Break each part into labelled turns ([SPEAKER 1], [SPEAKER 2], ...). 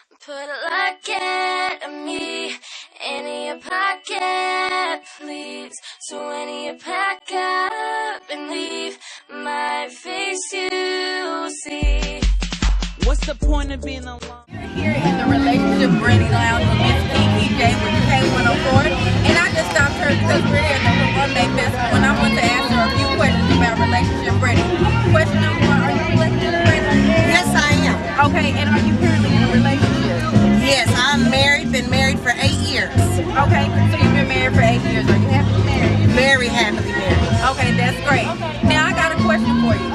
[SPEAKER 1] Put a lock at me in your pocket, please. So when you pack up and leave, my face you see.
[SPEAKER 2] What's the point of being alone?
[SPEAKER 3] You're here in the Relationship Ready Lounge with Miss Kiki J with K104, and I just stopped her because we're here at the One-Day Festival, and I want to ask her a few questions about Relationship Ready. Question number one, are you relationship ready?
[SPEAKER 4] Yes, I am.
[SPEAKER 3] Okay, and are you currently in a relationship?
[SPEAKER 4] Yes, I'm married, been married for 8 years.
[SPEAKER 3] Okay, so you've been married for 8 years. Are you happily married?
[SPEAKER 4] Very happily married.
[SPEAKER 3] Okay, that's great. Now, I got a question for you.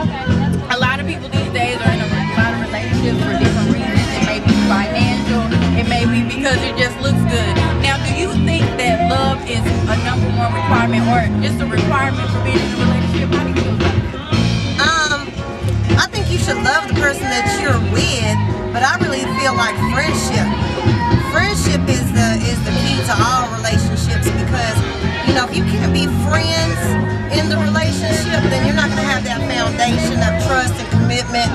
[SPEAKER 3] A lot of people these days are in a lot of relationships for different reasons. It may be financial, it may be because it just looks good. Now, do you think that love is a number one requirement or just a requirement for being in a relationship? How do you feel about it?
[SPEAKER 4] I think you should love the person that you're with, but I really feel like friendship. Friendship is the key to all relationships because, you know, if you can't be friends in the relationship, then you're not going to have that foundation of trust and commitment,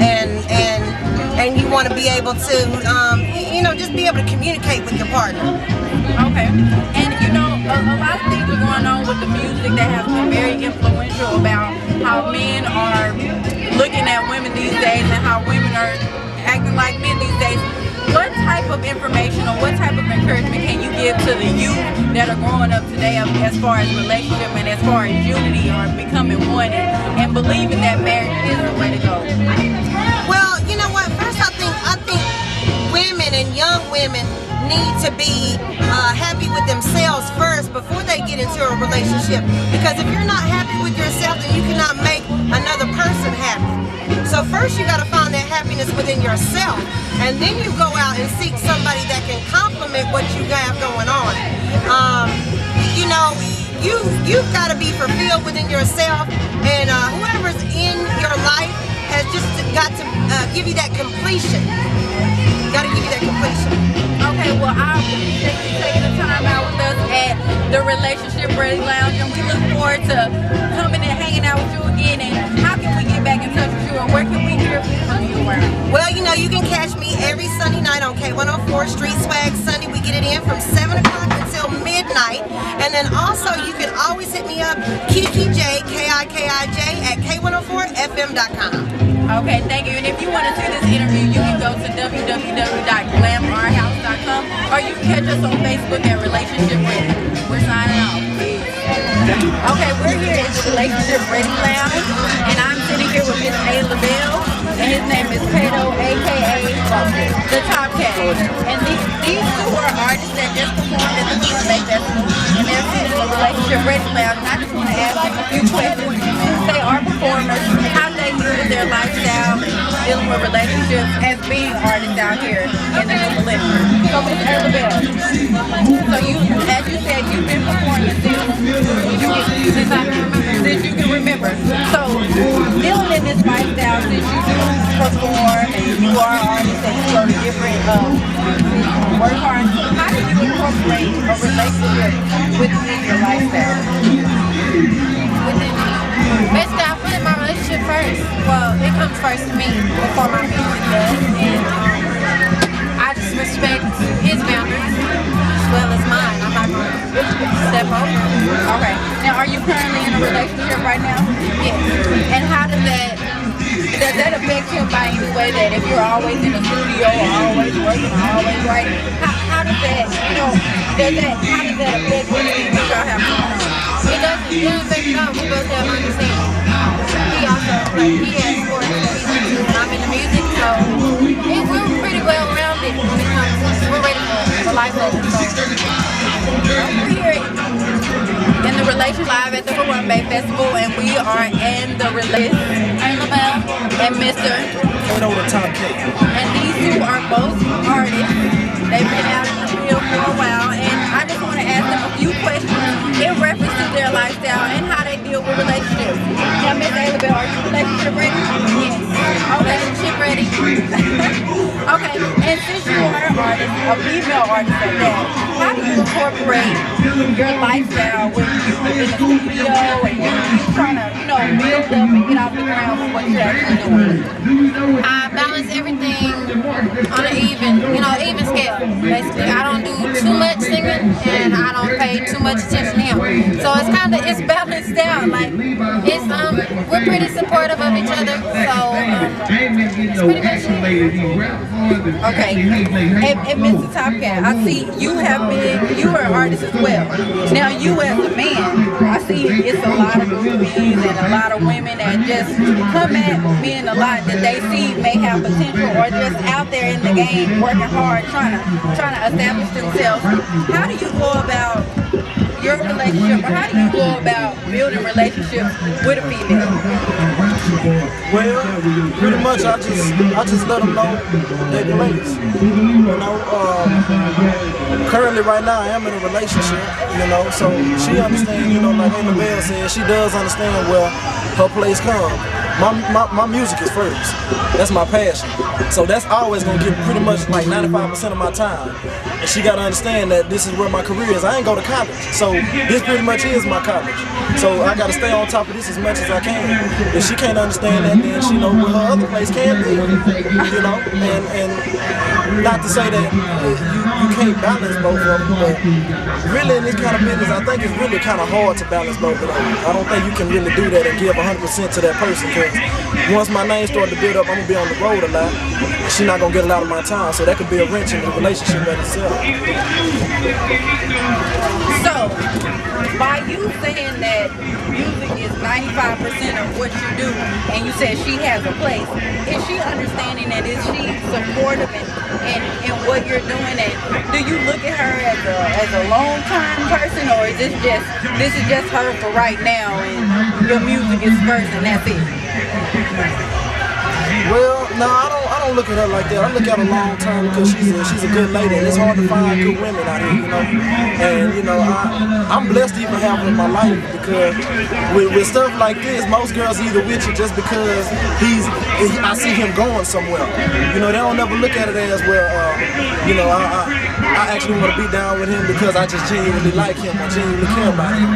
[SPEAKER 4] and you want to be able to, just be able to communicate with your partner.
[SPEAKER 3] Okay, and you know, a lot of things are going on with the music that has been very influential about how men are looking at women these days and how women are acting like men these days. What type of information or what type of encouragement can you give to the youth that are growing up today as far as relationship and as far as unity or becoming one and believing that marriage is the way to go?
[SPEAKER 4] Well, you know what? First, I think women and young women need to be happy with themselves first before they get into a relationship. Because if you're not happy with yourself, then you cannot make another person happy. So first you got to find that happiness within yourself, and then you go out and seek somebody that can complement what you have going on. You've got to be fulfilled within yourself, and whoever's in your life has just got to give you that completion. Got to give you that completion.
[SPEAKER 3] Okay, well, I appreciate you taking the time out with us at the Relationship Ready Lounge, and we look forward to coming and hanging out with you again. And how can we get back in touch with you, and where can we hear from you around?
[SPEAKER 4] Well, you can catch me every Sunday night on K104 Street Swag Sunday. We get it in from 7 o'clock until midnight. And then also, you can always hit me up, Kiki J, K-I-K-I-J, at K104FM.com.
[SPEAKER 3] Okay, thank you. And if you want to see this interview, you can go to www.glamourhouse.com, or you can catch us on Facebook at Relationship Ready. We're signing off. Peace. Okay, we're here at the Relationship Ready Lounge, and I'm sitting here with Miss A. LaBelle, and his name is Kato, aka the Top Cat. And these two are artists that just performed at the One-Day Festival, and they're sitting in the Relationship Ready Lounge. And I just want to ask them a few questions. Since they are performers, how they live their lifestyle, dealing with relationships as being artists out here in the new millennium. So Miss A. LaBelle, so you, as you said, you've been performing since you can remember. So, dealing in this lifestyle, since you do perform and you are an artist and you go to different work hard, how do you incorporate a relationship within your lifestyle?
[SPEAKER 5] Basically, I put in my relationship first. Well, it comes first to me before my music does, and I just respect his boundaries as well as mine. I'm not going to step over.
[SPEAKER 3] Okay. Now, are you currently in a relationship right now?
[SPEAKER 5] Yes.
[SPEAKER 3] And how does that affect him by any way, that if you're always in the studio or always working or always writing, how does that, how does that affect anything that y'all have going on?
[SPEAKER 5] It doesn't affect it all. We both have understanding. He also, he has sports that he likes, and I'm in the music, so we're pretty well rounded when it comes to, we're ready for life lessons.
[SPEAKER 3] We're here in the Relationship Live at the One-Day Festival, and we are in the Relationship LaBelle and Mr. And these two are both artists. They've been out in the field for a while, and I just want to ask them a few questions in reference to their lifestyle and how they deal with relationships. Now, Miss A. LaBelle, are you relationship ready?
[SPEAKER 5] Yes.
[SPEAKER 3] Okay. Relationship ready? Okay, and since you are an artist, a female artist at that, how do you incorporate your lifestyle when you're in the studio and you're trying to, build up and get off the ground with what you're actually doing?
[SPEAKER 5] balance everything on an even scale. Basically, I don't do too much singing and I don't pay too much attention to him. So it's balanced out. Like we're pretty supportive of each other. So it's pretty much it.
[SPEAKER 3] Okay, and Mr. Top Cat, I see you are an artist as well. Now you as a man, I see it's a lot of movies and a lot of women that just come at men a lot that they see may have potential or just out there in the game working hard trying to establish themselves. How do you go about your relationship, or how do you go about building relationships with a female?
[SPEAKER 6] Well, pretty much I just let them know their place. You know, currently right now I am in a relationship, you know, so she understands, you know, like Ava Bell said, she does understand where her place comes. My music is first. That's my passion. So that's always gonna get pretty much like 95% of my time. And she gotta understand that this is where my career is. I ain't go to college. So this pretty much is my college. So I gotta stay on top of this as much as I can. If she can't understand that, then she knows where her other place can be. You know? And not to say that you can't balance both of them, but really in this kind of business, I think it's really kind of hard to balance both of them. I don't think you can really do that and give 100% to that person, because once my name starts to build up, I'm gonna be on the road a lot. She's not gonna get a lot of my time, so that could be a wrench in the relationship in itself.
[SPEAKER 3] So, by you saying that music is 95% of what you do, and you said she has a place, is she understanding that? Is she supportive in what you're doing? And do you look at her as a long-time person, or is this is just her for right now, and your music is first, and that's it?
[SPEAKER 6] Well, no, I don't look at her like that. I look at her long term because she's a good lady, and it's hard to find good women out here, you know. And you know, I'm blessed to even have her in my life, because with stuff like this, most girls either with you just because I see him going somewhere. You know, they don't ever look at it as, well, you know, I actually want to be down with him because I just genuinely like him, I genuinely care about him.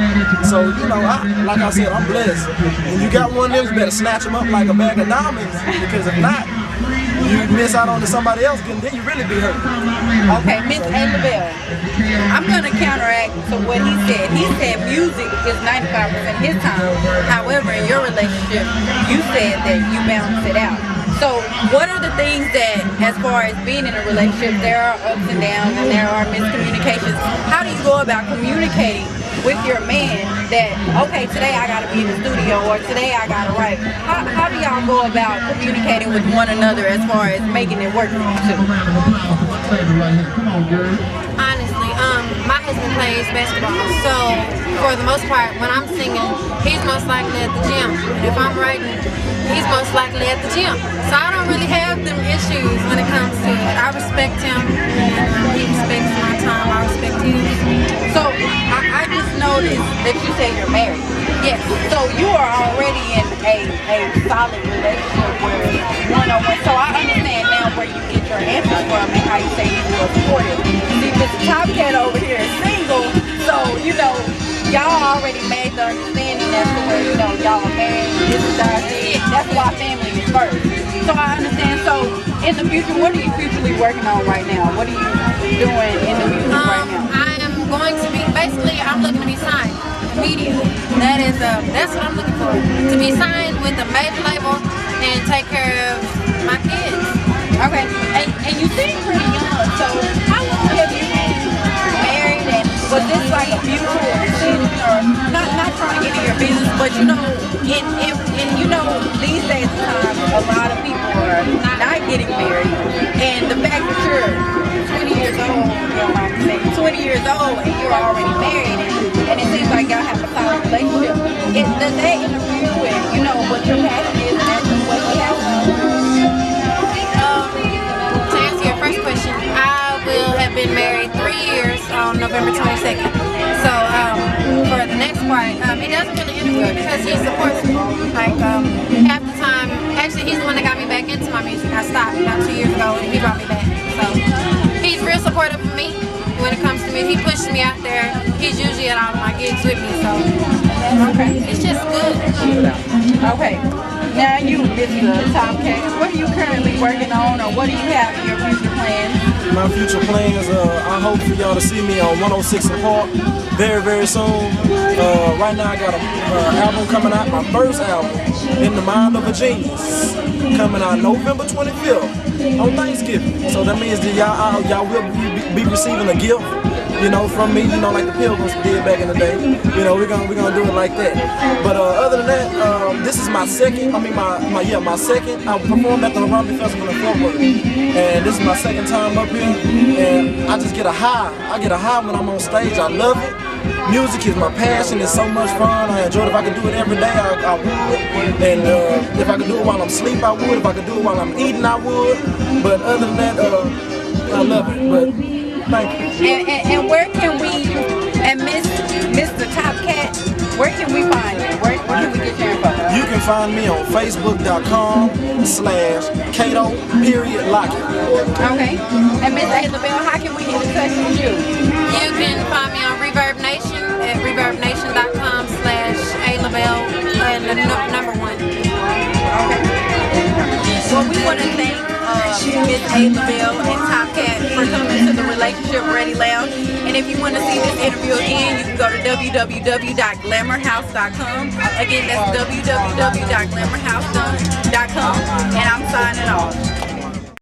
[SPEAKER 6] So, you know, like I said, I'm blessed. When you got one of them, you better snatch them up like a bag of diamonds, because if not, you miss out on to somebody else, then you really be hurt.
[SPEAKER 3] Okay, Miss Ava Bell, I'm gonna counteract to what he said. He said music is 95% his time. However, in your relationship, you said that you balance it out. So what are the things that, as far as being in a relationship, there are ups and downs and there are miscommunications. How do you go about communicating with your man that, okay, today I gotta be in the studio, or today I gotta write? How do y'all go about communicating with one another as far as making it work for you two?
[SPEAKER 5] Honestly, my husband plays basketball, so for the most part, when I'm singing, he's most likely at the gym. If I'm writing, he's most likely at the gym. So I don't really have them issues when it comes to it. I respect him, and he respects my time, I respect his.
[SPEAKER 3] So I just noticed that you say you're married.
[SPEAKER 5] Yes.
[SPEAKER 3] So you are already in a solid relationship where it's one-on-one. So I understand now where you get your answers from and how you say you feel supported. See, Mr. Top Cat over here is single, so you know, y'all already made the understanding as to where, you know, y'all are married, this is our thing. That's why family is first. So I understand. So in the future, what are you futurely working on right now? What are you doing in the music right now?
[SPEAKER 5] I am going to be, basically, I'm looking to be signed immediately. That's what I'm looking for. To be signed with a major label and take care of my kids.
[SPEAKER 3] Okay, and you seem pretty young, so how long have you been married, and was this like a mutual decision, or not trying to get in your business, but you know, in you know, these days of time, a lot of people are not getting married, and the fact that you're 20 years old, you know what I'm saying, 20 years old, and you're already married, and it seems like y'all have a solid relationship, does that interfere with, you know, what your passion is and actually what you have?
[SPEAKER 5] To answer your first question, I will have been married 3 years on November 22nd. So for the next part, it doesn't really interfere because he supports me. Like half the time, actually he's the one that got me back into my music. I stopped about 2 years ago and he brought me back. So he's real supportive of me when it comes to me. He pushes me out there. He's usually at all of my gigs with me. So okay, it's just good.
[SPEAKER 3] Okay. Now you, Mr. Top Cat, what are you currently working on, or what do you have in your future plans?
[SPEAKER 6] My future plans, I hope for y'all to see me on 106 and Park very, very soon. Right now I got an album coming out, my first album, In the Mind of a Genius, coming out November 25th on Thanksgiving. So that means that y'all will be receiving a gift, you know, from me, you know, like the Pilgrims did back in the day. You know, we're gonna do it like that. But other than that, this is my second. My second. I performed at the Romney Festival in Fort Worth, and this is my second time up here. And I just get a high. I get a high when I'm on stage. I love it. Music is my passion. It's so much fun. I enjoy it. If I could do it every day, I would. And if I could do it while I'm asleep, I would. If I could do it while I'm eating, I would. But other than that, I love it. But thank you.
[SPEAKER 3] And where can we, and Mr. Top Cat, where can we find you? Where can we get your info?
[SPEAKER 6] You can find me on Facebook.com/Kato.Lockett.
[SPEAKER 3] Okay. And Miss A. LaBelle, how can we get in touch with you?
[SPEAKER 5] You can find me on Reverb Nation at reverbnation.com/A LaBelle and the number 1.
[SPEAKER 3] Okay. Well, we want to thank Miss A. LaBelle and Top Cat for coming to the Relationship Ready Lounge. And if you want to see this interview again, you can go to www.glamourhouse.com. Again, that's www.glamourhouse.com. And I'm signing off.